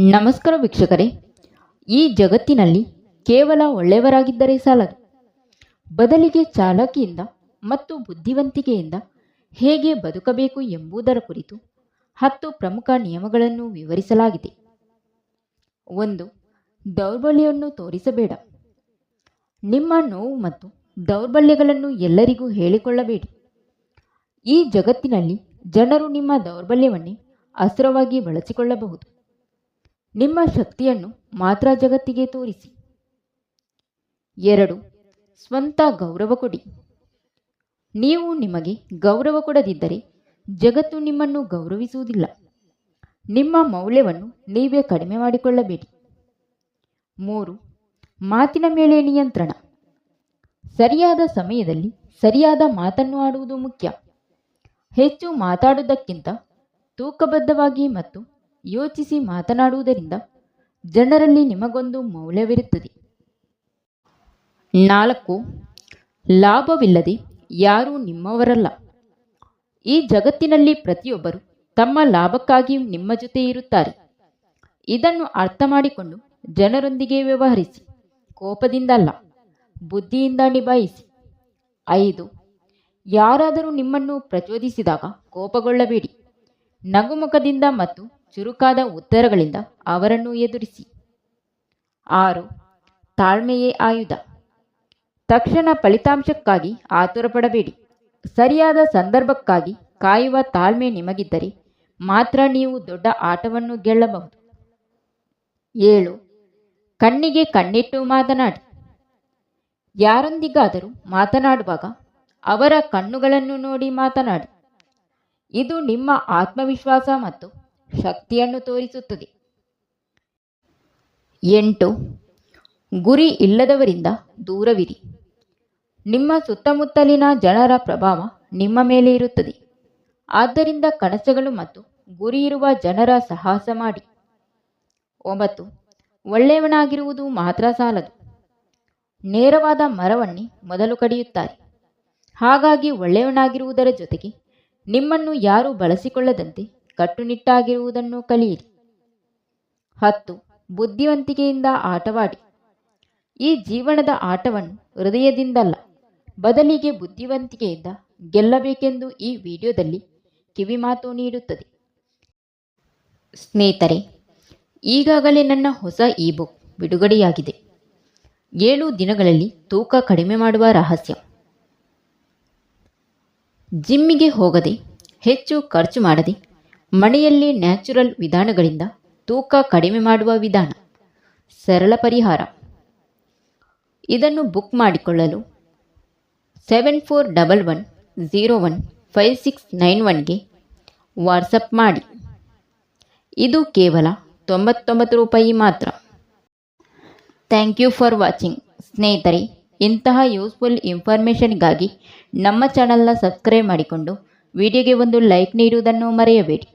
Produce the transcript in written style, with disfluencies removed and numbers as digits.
ನಮಸ್ಕಾರ ವೀಕ್ಷಕರೇ. ಈ ಜಗತ್ತಿನಲ್ಲಿ ಕೇವಲ ಒಳ್ಳೆಯವರಾಗಿದ್ದರೆ ಸಾಲದು, ಬದಲಿಗೆ ಚಾಲಾಕಿಯಿಂದ ಮತ್ತು ಬುದ್ಧಿವಂತಿಕೆಯಿಂದ ಹೇಗೆ ಬದುಕಬೇಕು ಎಂಬುದರ ಕುರಿತು 10 ಪ್ರಮುಖ ನಿಯಮಗಳನ್ನು ವಿವರಿಸಲಾಗಿದೆ. 1. ದೌರ್ಬಲ್ಯವನ್ನು ತೋರಿಸಬೇಡ. ನಿಮ್ಮ ನೋವು ಮತ್ತು ದೌರ್ಬಲ್ಯಗಳನ್ನು ಎಲ್ಲರಿಗೂ ಹೇಳಿಕೊಳ್ಳಬೇಡಿ. ಈ ಜಗತ್ತಿನಲ್ಲಿ ಜನರು ನಿಮ್ಮ ದೌರ್ಬಲ್ಯವನ್ನೇ ಅಸ್ತ್ರವಾಗಿ ಬಳಸಿಕೊಳ್ಳಬಹುದು. ನಿಮ್ಮ ಶಕ್ತಿಯನ್ನು ಮಾತ್ರ ಜಗತ್ತಿಗೆ ತೋರಿಸಿ. 2. ಸ್ವಂತ ಗೌರವ ಕೊಡಿ. ನೀವು ನಿಮಗೆ ಗೌರವ ಕೊಡದಿದ್ದರೆ ಜಗತ್ತು ನಿಮ್ಮನ್ನು ಗೌರವಿಸುವುದಿಲ್ಲ. ನಿಮ್ಮ ಮೌಲ್ಯವನ್ನು ನೀವೇ ಕಡಿಮೆ ಮಾಡಿಕೊಳ್ಳಬೇಡಿ. 3. ಮಾತಿನ ಮೇಲೆ ನಿಯಂತ್ರಣ. ಸರಿಯಾದ ಸಮಯದಲ್ಲಿ ಸರಿಯಾದ ಮಾತನ್ನು ಆಡುವುದು ಮುಖ್ಯ. ಹೆಚ್ಚು ಮಾತಾಡುವುದಕ್ಕಿಂತ ತೂಕಬದ್ಧವಾಗಿ ಮತ್ತು ಯೋಚಿಸಿ ಮಾತನಾಡುವುದರಿಂದ ಜನರಲ್ಲಿ ನಿಮಗೊಂದು ಮೌಲ್ಯವಿರುತ್ತದೆ. 4. ಲಾಭವಿಲ್ಲದೆ ಯಾರೂ ನಿಮ್ಮವರಲ್ಲ. ಈ ಜಗತ್ತಿನಲ್ಲಿ ಪ್ರತಿಯೊಬ್ಬರು ತಮ್ಮ ಲಾಭಕ್ಕಾಗಿ ನಿಮ್ಮ ಜೊತೆ ಇರುತ್ತಾರೆ. ಇದನ್ನು ಅರ್ಥ ಮಾಡಿಕೊಂಡು ಜನರೊಂದಿಗೆ ವ್ಯವಹರಿಸಿ. ಕೋಪದಿಂದ ಅಲ್ಲ, ಬುದ್ಧಿಯಿಂದ ನಿಭಾಯಿಸಿ. 5. ಯಾರಾದರೂ ನಿಮ್ಮನ್ನು ಪ್ರಚೋದಿಸಿದಾಗ ಕೋಪಗೊಳ್ಳಬೇಡಿ. ನಗುಮುಖದಿಂದ ಮತ್ತು ಚುರುಕಾದ ಉತ್ತರಗಳಿಂದ ಅವರನ್ನು ಎದುರಿಸಿ. 6. ತಾಳ್ಮೆಯೇ ಆಯುಧ. ತಕ್ಷಣ ಫಲಿತಾಂಶಕ್ಕಾಗಿ ಆತುರಪಡಬೇಡಿ. ಸರಿಯಾದ ಸಂದರ್ಭಕ್ಕಾಗಿ ಕಾಯುವ ತಾಳ್ಮೆ ನಿಮಗಿದ್ದರೆ ಮಾತ್ರ ನೀವು ದೊಡ್ಡ ಆಟವನ್ನು ಗೆಲ್ಲಬಹುದು. 7. ಕಣ್ಣಿಗೆ ಕಣ್ಣಿಟ್ಟು ಮಾತನಾಡಿ. ಯಾರೊಂದಿಗಾದರೂ ಮಾತನಾಡುವಾಗ ಅವರ ಕಣ್ಣುಗಳನ್ನು ನೋಡಿ ಮಾತನಾಡಿ. ಇದು ನಿಮ್ಮ ಆತ್ಮವಿಶ್ವಾಸ ಮತ್ತು ಶಕ್ತಿಯನ್ನು ತೋರಿಸುತ್ತದೆ. 8. ಗುರಿ ಇಲ್ಲದವರಿಂದ ದೂರವಿರಿ. ನಿಮ್ಮ ಸುತ್ತಮುತ್ತಲಿನ ಜನರ ಪ್ರಭಾವ ನಿಮ್ಮ ಮೇಲೆ ಇರುತ್ತದೆ. ಆದ್ದರಿಂದ ಕನಸುಗಳು ಮತ್ತು ಗುರಿ ಇರುವ ಜನರ ಸಾಹಸ ಮಾಡಿ. 9. ಒಳ್ಳೆಯವನಾಗಿರುವುದು ಮಾತ್ರ ಸಾಲದು. ನೇರವಾದ ಮರವನ್ನೇ ಮೊದಲು ಕಡಿಯುತ್ತಾರೆ. ಹಾಗಾಗಿ ಒಳ್ಳೆಯವನಾಗಿರುವುದರ ಜೊತೆಗೆ ನಿಮ್ಮನ್ನು ಯಾರೂ ಬಳಸಿಕೊಳ್ಳದಂತೆ ಕಟ್ಟುನಿಟ್ಟಾಗಿರುವುದನ್ನು ಕಲಿಯಿರಿ. 10. ಬುದ್ಧಿವಂತಿಕೆಯಿಂದ ಆಟವಾಡಿ. ಈ ಜೀವನದ ಆಟವನ್ನು ಹೃದಯದಿಂದಲ್ಲ, ಬದಲಿಗೆ ಬುದ್ಧಿವಂತಿಕೆಯಿಂದ ಗೆಲ್ಲಬೇಕೆಂದು ಈ ವಿಡಿಯೋದಲ್ಲಿ ಕಿವಿಮಾತು ನೀಡುತ್ತದೆ. ಸ್ನೇಹಿತರೆ, ಈಗಾಗಲೇ ನನ್ನ ಹೊಸ ಇಬುಕ್ ಬಿಡುಗಡೆಯಾಗಿದೆ. 7 ದಿನಗಳಲ್ಲಿ ತೂಕ ಕಡಿಮೆ ಮಾಡುವ ರಹಸ್ಯ. ಜಿಮ್ಮಿಗೆ ಹೋಗದೆ, ಹೆಚ್ಚು ಖರ್ಚು ಮಾಡದೆ, ಮನೆಯಲ್ಲಿ ನ್ಯಾಚುರಲ್ ವಿಧಾನಗಳಿಂದ ತೂಕ ಕಡಿಮೆ ಮಾಡುವ ವಿಧಾನ. ಸರಳ ಪರಿಹಾರ. ಇದನ್ನು ಬುಕ್ ಮಾಡಿಕೊಳ್ಳಲು 7411015691ಗೆ ವಾಟ್ಸಪ್ ಮಾಡಿ. ಇದು ಕೇವಲ 99 ರೂಪಾಯಿ ಮಾತ್ರ. Thank you for watching. ಸ್ನೇಹಿತರೆ, ಇಂತಹ ಯೂಸ್ಫುಲ್ ಇನ್ಫಾರ್ಮೇಷನ್ಗಾಗಿ ನಮ್ಮ ಚಾನಲ್ನ ಸಬ್ಸ್ಕ್ರೈಬ್ ಮಾಡಿಕೊಂಡು ವಿಡಿಯೋಗೆ ಒಂದು ಲೈಕ್ ನೀಡುವುದನ್ನು ಮರೆಯಬೇಡಿ.